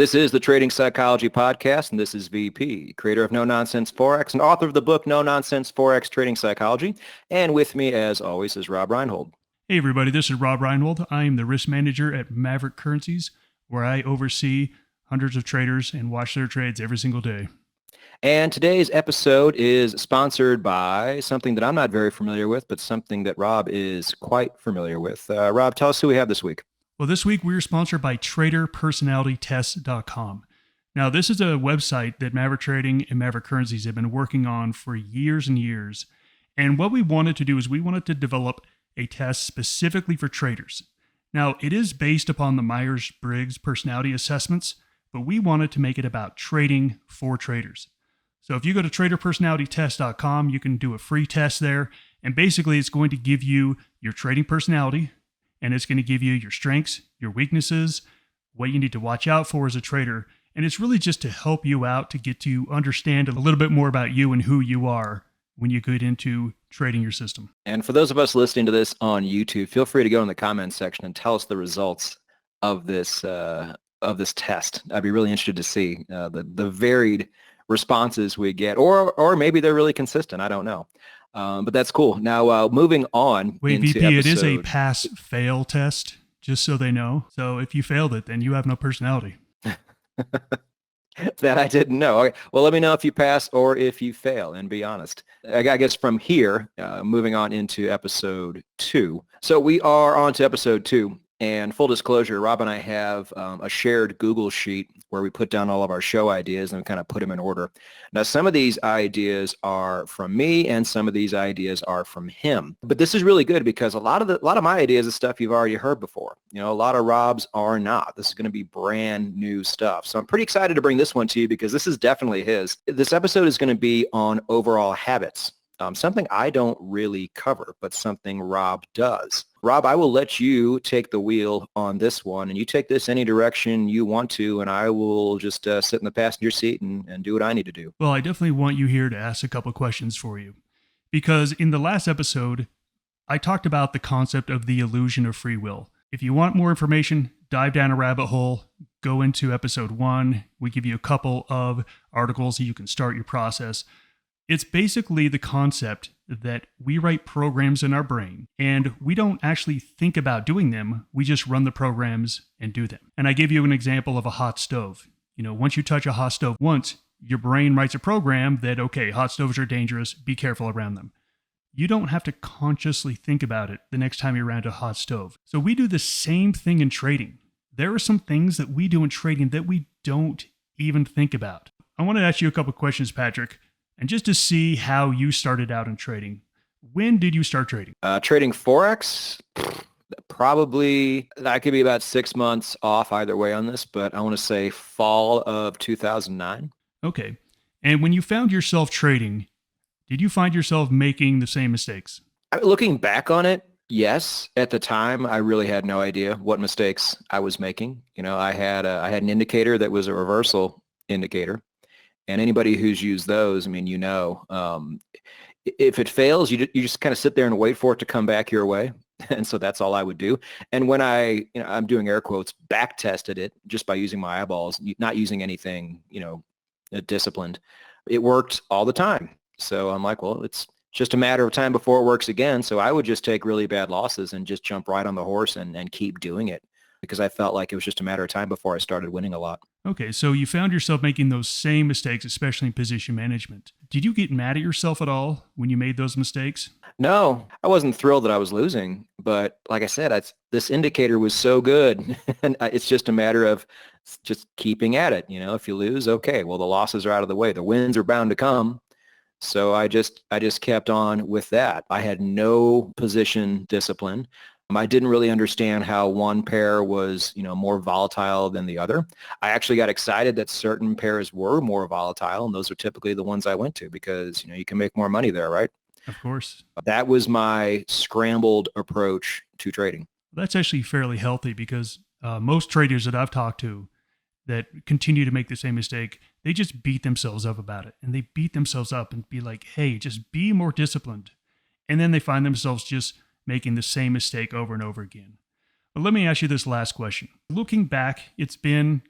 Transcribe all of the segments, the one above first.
This is the Trading Psychology Podcast, and this is VP, creator of No Nonsense Forex and author of the book No Nonsense Forex Trading Psychology. And with me, as always, is Rob Reinhold. Hey everybody, this is Rob Reinhold. I am the risk manager at Maverick Currencies, where I oversee hundreds of traders and watch their trades every single day. And today's episode is sponsored by something that I'm not very familiar with, but something that Rob is quite familiar with. Rob, tell us who we have this week. Well, this week we are sponsored by TraderPersonalityTest.com. Now, this is a website that Maverick Trading and Maverick Currencies have been working on for years and years. And what we wanted to do is we wanted to develop a test specifically for traders. Now, it is based upon the Myers-Briggs personality assessments, but we wanted to make it about trading for traders. So if you go to TraderPersonalityTest.com, you can do a free test there. And basically, it's going to give you your trading personality, and it's going to give you your strengths, your weaknesses, what you need to watch out for as a trader. And it's really just to help you out to get to understand a little bit more about you and who you are when you get into trading your system. And for those of us listening to this on YouTube, feel free to go in the comments section and tell us the results of this test. I'd be really interested to see the varied responses we get, or maybe they're really consistent. I don't know. But that's cool. Now, moving on. Wait, VP, it is a pass-fail test, just so they know. So if you failed it, then you have no personality. That I didn't know. Okay. Well, let me know if you pass or if you fail, and be honest. I guess from here, moving on into episode 2. So we are on to episode 2. And full disclosure, Rob and I have a shared Google sheet where we put down all of our show ideas and we kind of put them in order. Now, some of these ideas are from me and some of these ideas are from him. But this is really good because a lot of my ideas is stuff you've already heard before. You know, a lot of Rob's are not. This is going to be brand new stuff. So I'm pretty excited to bring this one to you because this is definitely his. This episode is going to be on overall habits. Something I don't really cover, but something Rob does. Rob, I will let you take the wheel on this one, and you take this any direction you want to, and I will just sit in the passenger seat and do what I need to do. Well, I definitely want you here to ask a couple of questions for you, because in the last episode, I talked about the concept of the illusion of free will. If you want more information, dive down a rabbit hole, go into episode 1. We give you a couple of articles so you can start your process. It's basically the concept that we write programs in our brain and we don't actually think about doing them. We just run the programs and do them. And I give you an example of a hot stove. You know, once you touch a hot stove once, your brain writes a program that, okay, hot stoves are dangerous. Be careful around them. You don't have to consciously think about it the next time you're around a hot stove. So we do the same thing in trading. There are some things that we do in trading that we don't even think about. I want to ask you a couple of questions, Patrick. And just to see how you started out in trading. When did you start trading? Trading Forex, probably, I could be about 6 months off either way on this, but I want to say fall of 2009. Okay. And when you found yourself trading, did you find yourself making the same mistakes? Looking back on it, yes. At the time, I really had no idea what mistakes I was making. You know, I had an indicator that was a reversal indicator. And anybody who's used those, I mean, you know, if it fails, you just kind of sit there and wait for it to come back your way. And so that's all I would do. And when I'm doing air quotes, back tested it just by using my eyeballs, not using anything, disciplined, it worked all the time. So I'm like, well, it's just a matter of time before it works again. So I would just take really bad losses and just jump right on the horse and keep doing it because I felt like it was just a matter of time before I started winning a lot. Okay, so you found yourself making those same mistakes, especially in position management. Did you get mad at yourself at all when you made those mistakes? No, I wasn't thrilled that I was losing, but like I said, this indicator was so good, and it's just a matter of just keeping at it. You know, if you lose, okay, well, the losses are out of the way. The wins are bound to come. So I just kept on with that. I had no position discipline. I didn't really understand how one pair was, more volatile than the other. I actually got excited that certain pairs were more volatile, and those are typically the ones I went to because, you can make more money there, right? Of course. That was my scrambled approach to trading. That's actually fairly healthy because most traders that I've talked to that continue to make the same mistake, they just beat themselves up about it. And they beat themselves up and be like, hey, just be more disciplined. And then they find themselves just making the same mistake over and over again. But let me ask you this last question. Looking back, it's been,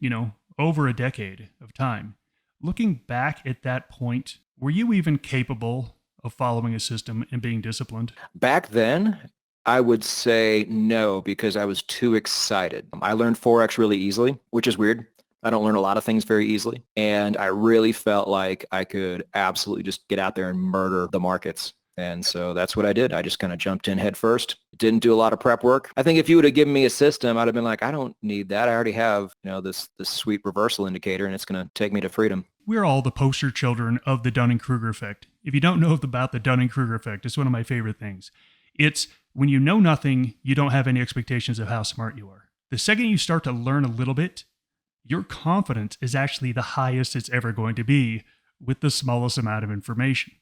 over a decade of time. Looking back at that point, were you even capable of following a system and being disciplined? Back then, I would say no, because I was too excited. I learned Forex really easily, which is weird. I don't learn a lot of things very easily. And I really felt like I could absolutely just get out there and murder the markets. And so that's what I did. I just kind of jumped in head first. Didn't do a lot of prep work. I think if you would have given me a system, I'd have been like, I don't need that. I already have, this sweet reversal indicator, and it's going to take me to freedom. We're all the poster children of the Dunning-Kruger effect. If you don't know about the Dunning-Kruger effect, it's one of my favorite things. It's when you know nothing, you don't have any expectations of how smart you are. The second you start to learn a little bit, your confidence is actually the highest it's ever going to be with the smallest amount of information.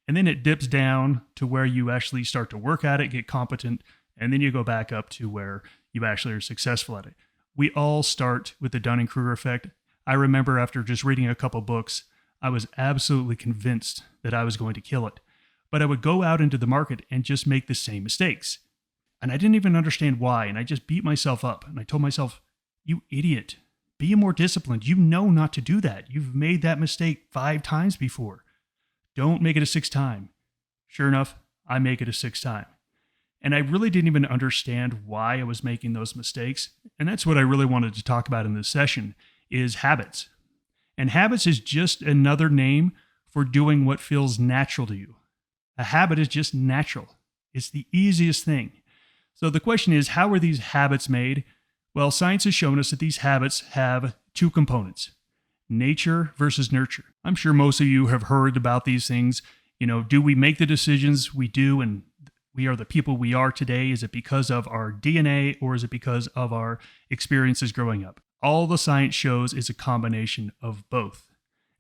And then it dips down to where you actually start to work at it, get competent, and then you go back up to where you actually are successful at it. We all start with the Dunning-Kruger effect. I remember after just reading a couple books, I was absolutely convinced that I was going to kill it. But I would go out into the market and just make the same mistakes. And I didn't even understand why. And I just beat myself up. And I told myself, you idiot, be more disciplined. You know not to do that. You've made that mistake 5 times before. Don't make it a 6th time. Sure enough, I make it a 6th time. And I really didn't even understand why I was making those mistakes. And that's what I really wanted to talk about in this session is habits. And habits is just another name for doing what feels natural to you. A habit is just natural. It's the easiest thing. So the question is, how are these habits made? Well, science has shown us that these habits have 2 components, nature versus nurture. I'm sure most of you have heard about these things. Do we make the decisions we do and we are the people we are today? Is it because of our DNA or is it because of our experiences growing up? All the science shows is a combination of both.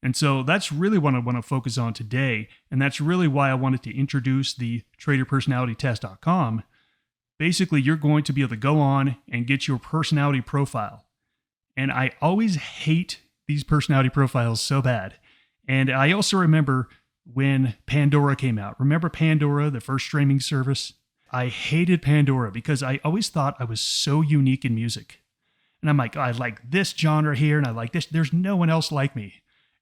And so that's really what I want to focus on today. And that's really why I wanted to introduce the traderpersonalitytest.com. Basically, you're going to be able to go on and get your personality profile. And I always hate these personality profiles so bad. And I also remember when Pandora came out. Remember Pandora, the first streaming service? I hated Pandora because I always thought I was so unique in music. And I'm like, I like this genre here and I like this. There's no one else like me.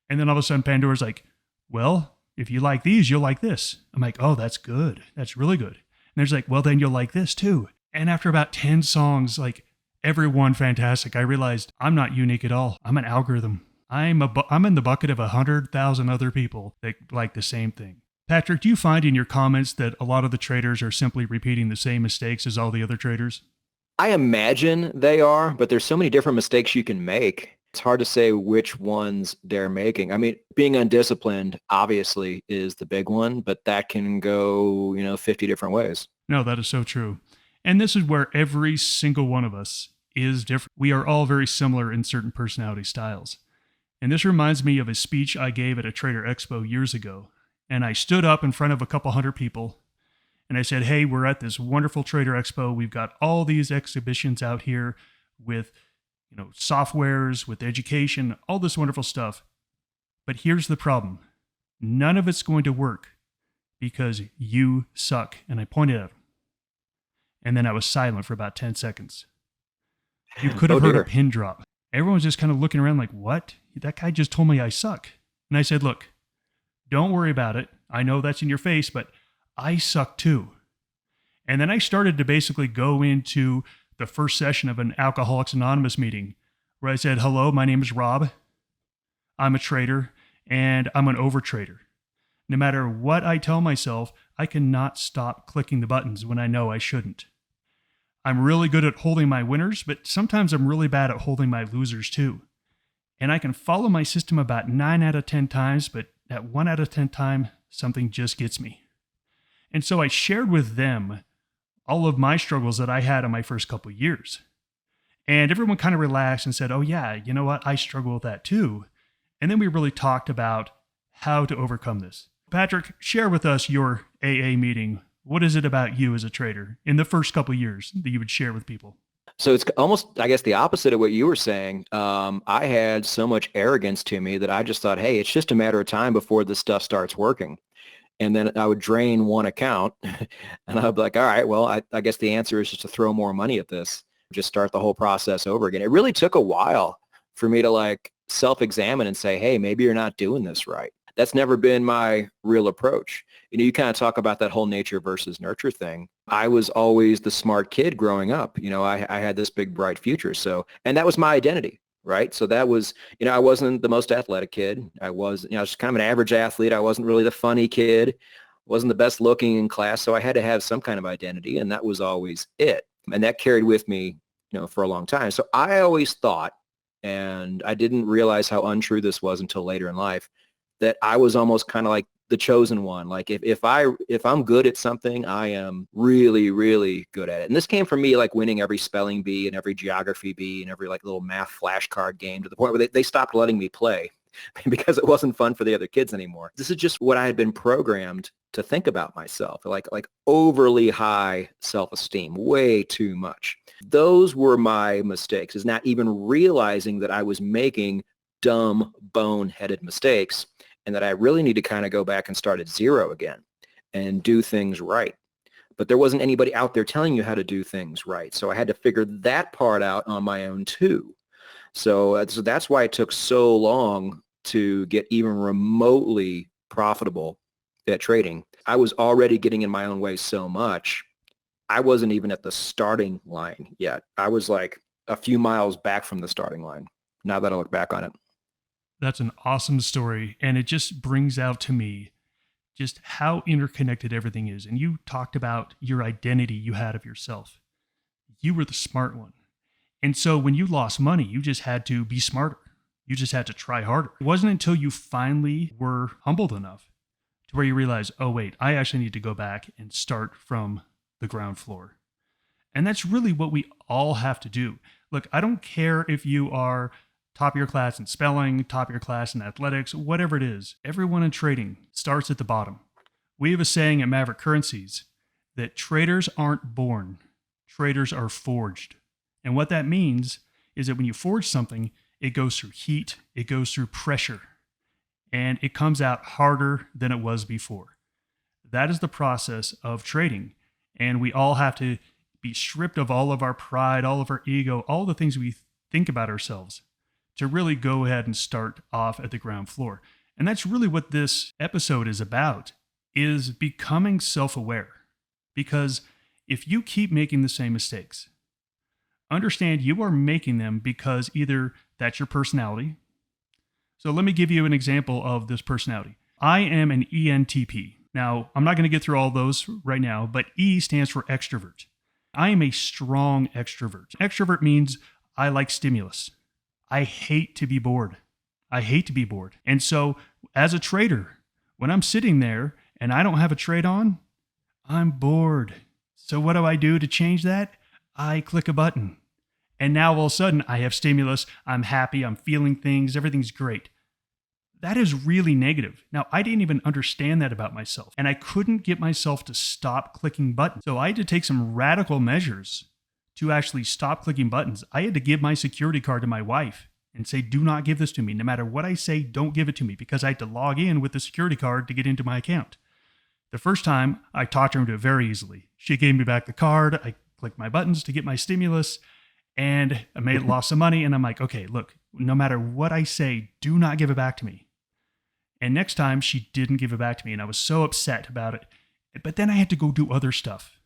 And then all of a sudden Pandora's like, well, if you like these, you'll like this. I'm like, oh, that's good. That's really good. And there's like, well, then you'll like this too. And after about 10 songs, like every one fantastic, I realized I'm not unique at all. I'm an algorithm. I'm in the bucket of 100,000 other people that like the same thing. Patrick, do you find in your comments that a lot of the traders are simply repeating the same mistakes as all the other traders? I imagine they are, but there's so many different mistakes you can make. It's hard to say which ones they're making. I mean, being undisciplined obviously is the big one, but that can go, 50 different ways. No, that is so true. And this is where every single one of us is different. We are all very similar in certain personality styles. And this reminds me of a speech I gave at a Trader Expo years ago. And I stood up in front of a couple hundred people and I said, hey, we're at this wonderful Trader Expo. We've got all these exhibitions out here with softwares, with education, all this wonderful stuff. But here's the problem. None of it's going to work because you suck. And I pointed at him. And then I was silent for about 10 seconds. You could have heard a pin drop. Everyone was just kind of looking around like, what? That guy just told me I suck. And I said, look, don't worry about it. I know that's in your face, but I suck too. And then I started to basically go into the first session of an Alcoholics Anonymous meeting where I said, hello, my name is Rob. I'm a trader and I'm an overtrader. No matter what I tell myself, I cannot stop clicking the buttons when I know I shouldn't. I'm really good at holding my winners, but sometimes I'm really bad at holding my losers too. And I can follow my system about 9 out of 10 times, but at 1 out of 10 time, something just gets me. And so I shared with them all of my struggles that I had in my first couple of years. And everyone kind of relaxed and said, oh yeah, you know what? I struggle with that too. And then we really talked about how to overcome this. Patrick, share with us your AA meeting. What is it about you as a trader in the first couple of years that you would share with people? So it's almost, I guess, the opposite of what you were saying. I had so much arrogance to me that I just thought, hey, it's just a matter of time before this stuff starts working. And then I would drain one account and I'd be like, all right, well, I guess the answer is just to throw more money at this, just start the whole process over again. It really took a while for me to like self-examine and say, hey, maybe you're not doing this right. That's never been my real approach. You kind of talk about that whole nature versus nurture thing. I was always the smart kid growing up. I had this big, bright future. So, and that was my identity, right? So that was, I wasn't the most athletic kid. I was, I was kind of an average athlete. I wasn't really the funny kid, wasn't the best looking in class. So I had to have some kind of identity, and that was always it. And that carried with me, for a long time. So I always thought, and I didn't realize how untrue this was until later in life, that I was almost kind of like the chosen one. Like if I'm good at something, I am really, really good at it. And this came from me like winning every spelling bee and every geography bee and every like little math flashcard game, to the point where they stopped letting me play because it wasn't fun for the other kids anymore. This is just what I had been programmed to think about myself, like overly high self-esteem, way too much. Those were my mistakes, is not even realizing that I was making dumb, bone-headed mistakes, and that I really need to kind of go back and start at zero again and do things right. But there wasn't anybody out there telling you how to do things right. So I had to figure that part out on my own too. So that's why it took so long to get even remotely profitable at trading. I was already getting in my own way so much. I wasn't even at the starting line yet. I was like a few miles back from the starting line, now that I look back on it. That's an awesome story. And it just brings out to me just how interconnected everything is. And you talked about your identity you had of yourself. You were the smart one. And so when you lost money, you just had to be smarter. You just had to try harder. It wasn't until you finally were humbled enough to where you realize, oh, wait, I actually need to go back and start from the ground floor. And that's really what we all have to do. Look, I don't care if you are top of your class in spelling, top of your class in athletics, whatever it is. Everyone in trading starts at the bottom. We have a saying at Maverick Currencies that traders aren't born, traders are forged. And what that means is that when you forge something, it goes through heat, it goes through pressure, and it comes out harder than it was before. That is the process of trading. And we all have to be stripped of all of our pride, all of our ego, all the things we think about ourselves, to really go ahead and start off at the ground floor. And that's really what this episode is about, is becoming self-aware. Because if you keep making the same mistakes, understand you are making them because either that's your personality. So let me give you an example of this personality. I am an ENTP. Now, I'm not going to get through all those right now, but E stands for extrovert. I am a strong extrovert. Extrovert means I like stimulus. I hate to be bored. I hate to be bored. And so as a trader, when I'm sitting there and I don't have a trade on, I'm bored. So what do I do to change that? I click a button. And now all of a sudden I have stimulus. I'm happy. I'm feeling things. Everything's great. That is really negative. Now, I didn't even understand that about myself, and I couldn't get myself to stop clicking buttons. So I had to take some radical measures to actually stop clicking buttons. I had to give my security card to my wife and say, do not give this to me. No matter what I say, don't give it to me, because I had to log in with the security card to get into my account. The first time, I talked her into it very easily. She gave me back the card. I clicked my buttons to get my stimulus, and I lost some money. And I'm like, okay, look, no matter what I say, do not give it back to me. And next time, she didn't give it back to me, and I was so upset about it. But then I had to go do other stuff.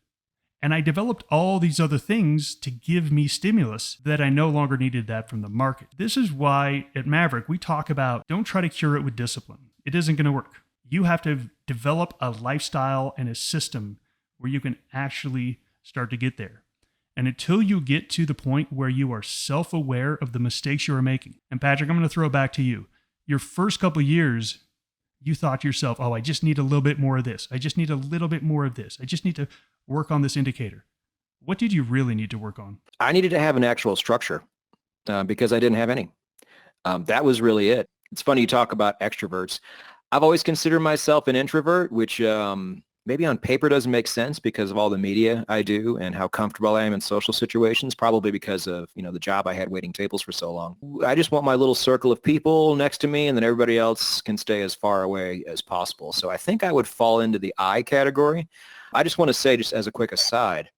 And I developed all these other things to give me stimulus that I no longer needed that from the market. This is why at Maverick, we talk about don't try to cure it with discipline. It isn't going to work. You have to develop a lifestyle and a system where you can actually start to get there. And until you get to the point where you are self-aware of the mistakes you are making. And Patrick, I'm going to throw it back to you. Your first couple of years, you thought to yourself, oh, I just need a little bit more of this. I just need a little bit more of this. I just need to work on this indicator. What did you really need to work on? I needed to have an actual structure because I didn't have any. That was really it. It's funny you talk about extroverts. I've always considered myself an introvert, which maybe on paper doesn't make sense because of all the media I do and how comfortable I am in social situations, probably because of, the job I had waiting tables for so long. I just want my little circle of people next to me, and then everybody else can stay as far away as possible. So I think I would fall into the I category. I just want to say, just as a quick aside,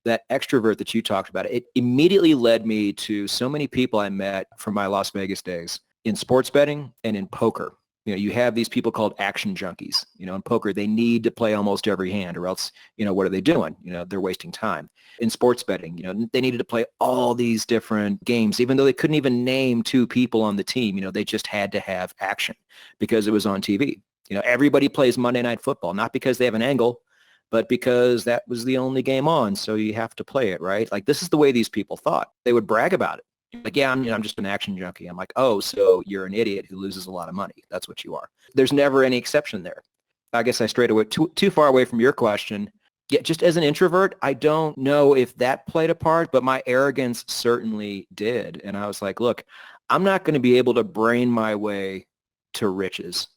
that extrovert that you talked about, it immediately led me to so many people I met from my Las Vegas days in sports betting and in poker. You have these people called action junkies. In poker, they need to play almost every hand or else, what are they doing? They're wasting time. In sports betting, they needed to play all these different games, even though they couldn't even name two people on the team. They just had to have action because it was on TV. Everybody plays Monday Night Football, not because they have an angle, but because that was the only game on. So you have to play it, right? Like, this is the way these people thought. They would brag about it. Like, yeah, I'm just an action junkie. I'm like, oh, so you're an idiot who loses a lot of money. That's what you are. There's never any exception there. I guess I strayed away too far away from your question. Yeah, just as an introvert, I don't know if that played a part, but my arrogance certainly did. And I was like, look, I'm not going to be able to brain my way to riches.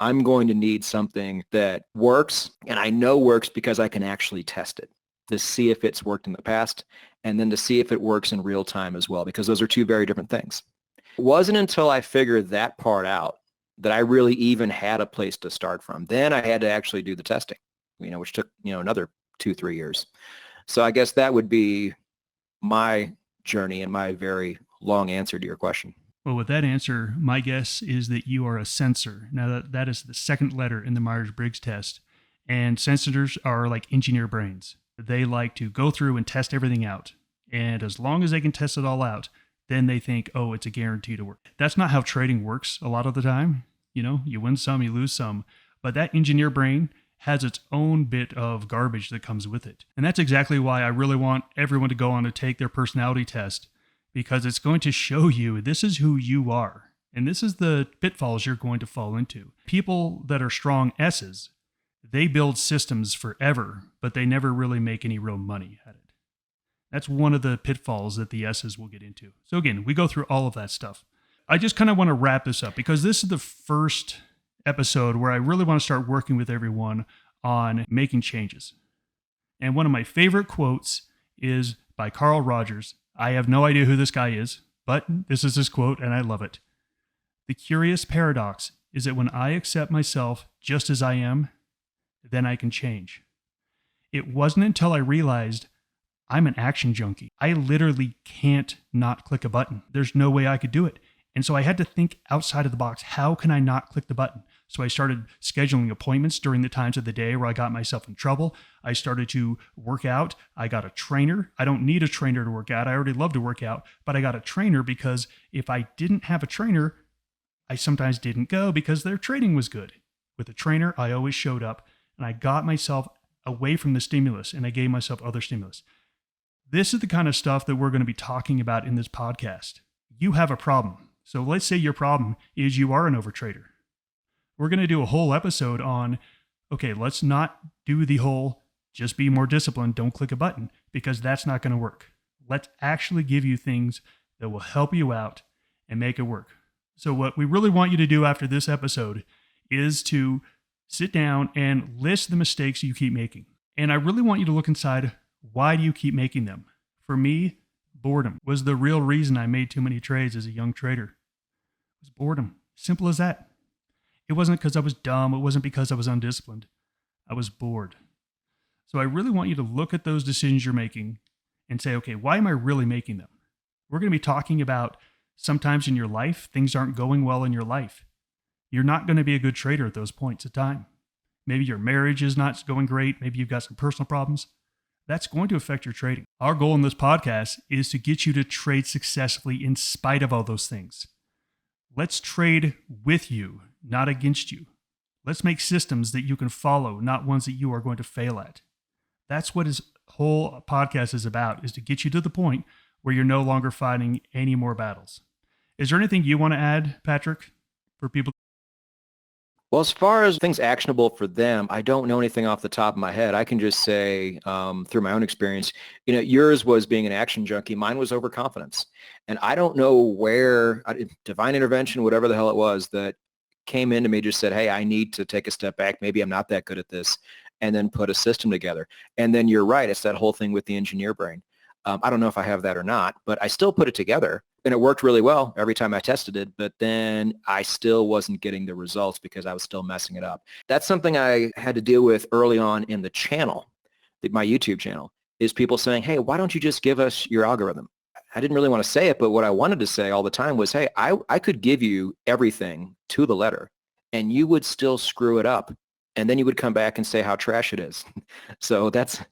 I'm going to need something that works, and I know works because I can actually test it to see if it's worked in the past, and then to see if it works in real time as well, because those are two very different things. It wasn't until I figured that part out that I really even had a place to start from. Then I had to actually do the testing, which took, another 2-3 years. So I guess that would be my journey and my very long answer to your question. Well, with that answer, my guess is that you are a sensor. Now, that is the second letter in the Myers-Briggs test. And sensors are like engineer brains. They like to go through and test everything out. And as long as they can test it all out, then they think, oh, it's a guarantee to work. That's not how trading works a lot of the time. You win some, you lose some. But that engineer brain has its own bit of garbage that comes with it. And that's exactly why I really want everyone to go on to take their personality test, because it's going to show you this is who you are. And this is the pitfalls you're going to fall into. People that are strong S's, they build systems forever, but they never really make any real money at it. That's one of the pitfalls that the S's will get into. So again, we go through all of that stuff. I just kind of want to wrap this up because this is the first episode where I really want to start working with everyone on making changes. And one of my favorite quotes is by Carl Rogers. I have no idea who this guy is, but this is his quote and I love it. The curious paradox is that when I accept myself just as I am, then I can change. It wasn't until I realized I'm an action junkie. I literally can't not click a button. There's no way I could do it. And so I had to think outside of the box. How can I not click the button? So I started scheduling appointments during the times of the day where I got myself in trouble. I started to work out. I got a trainer. I don't need a trainer to work out. I already love to work out, but I got a trainer because if I didn't have a trainer, I sometimes didn't go because their training was good. With a trainer, I always showed up and I got myself away from the stimulus and I gave myself other stimulus. This is the kind of stuff that we're going to be talking about in this podcast. You have a problem. So let's say your problem is you are an overtrader. We're going to do a whole episode on, okay, let's not do the whole just be more disciplined, don't click a button, because that's not going to work. Let's actually give you things that will help you out and make it work. So what we really want you to do after this episode is to sit down and list the mistakes you keep making. And I really want you to look inside, why do you keep making them? For me, boredom was the real reason I made too many trades as a young trader. It was boredom. Simple as that. It wasn't because I was dumb. It wasn't because I was undisciplined. I was bored. So I really want you to look at those decisions you're making and say, okay, why am I really making them? We're going to be talking about sometimes in your life, things aren't going well in your life. You're not going to be a good trader at those points of time. Maybe your marriage is not going great. Maybe you've got some personal problems. That's going to affect your trading. Our goal in this podcast is to get you to trade successfully in spite of all those things. Let's trade with you, not against you. Let's make systems that you can follow, not ones that you are going to fail at. That's what his whole podcast is about, is to get you to the point where you're no longer fighting any more battles. Is there anything you want to add, Patrick, for people? Well, as far as things actionable for them, I don't know anything off the top of my head. I can just say through my own experience, yours was being an action junkie. Mine was overconfidence. And I don't know where, divine intervention, whatever the hell it was, that came into me, just said, hey, I need to take a step back. Maybe I'm not that good at this. And then put a system together. And then you're right. It's that whole thing with the engineer brain. I don't know if I have that or not, but I still put it together. And it worked really well every time I tested it, but then I still wasn't getting the results because I was still messing it up. That's something I had to deal with early on in the channel, my YouTube channel, is people saying, hey, why don't you just give us your algorithm? I didn't really want to say it, but what I wanted to say all the time was, hey, I could give you everything to the letter and you would still screw it up. And then you would come back and say how trash it is. So that's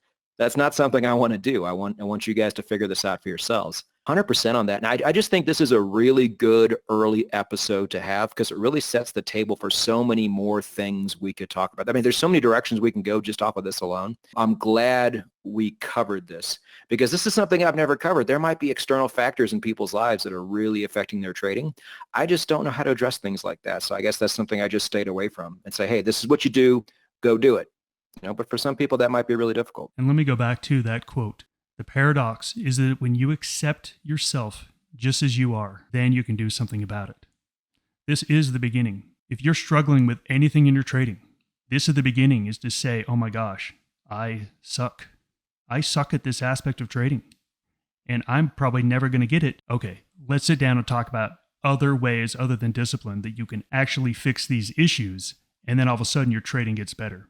not something I want to do. I want you guys to figure this out for yourselves. 100% on that. And I just think this is a really good early episode to have because it really sets the table for so many more things we could talk about. I mean, there's so many directions we can go just off of this alone. I'm glad we covered this because this is something I've never covered. There might be external factors in people's lives that are really affecting their trading. I just don't know how to address things like that. So I guess that's something I just stayed away from and say, hey, this is what you do. Go do it. But for some people, that might be really difficult. And let me go back to that quote. The paradox is that when you accept yourself just as you are, then you can do something about it. This is the beginning. If you're struggling with anything in your trading, this is the beginning, is to say, oh my gosh, I suck. I suck at this aspect of trading, and I'm probably never going to get it. Okay, let's sit down and talk about other ways other than discipline that you can actually fix these issues, and then all of a sudden your trading gets better.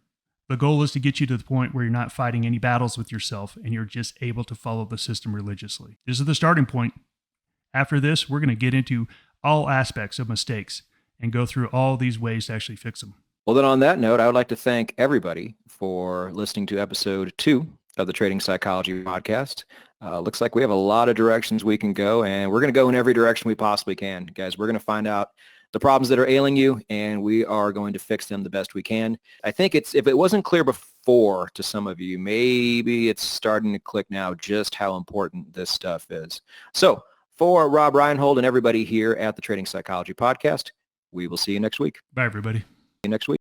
The goal is to get you to the point where you're not fighting any battles with yourself and you're just able to follow the system religiously. This is the starting point. After this, we're going to get into all aspects of mistakes and go through all these ways to actually fix them. Well, then on that note, I would like to thank everybody for listening to episode 2 of the Trading Psychology Podcast. Looks like we have a lot of directions we can go, and we're going to go in every direction we possibly can. Guys, we're going to find out the problems that are ailing you, and we are going to fix them the best we can. I think if it wasn't clear before to some of you, maybe it's starting to click now just how important this stuff is. So for Rob Reinhold and everybody here at the Trading Psychology Podcast, we will see you next week. Bye, everybody. See you next week.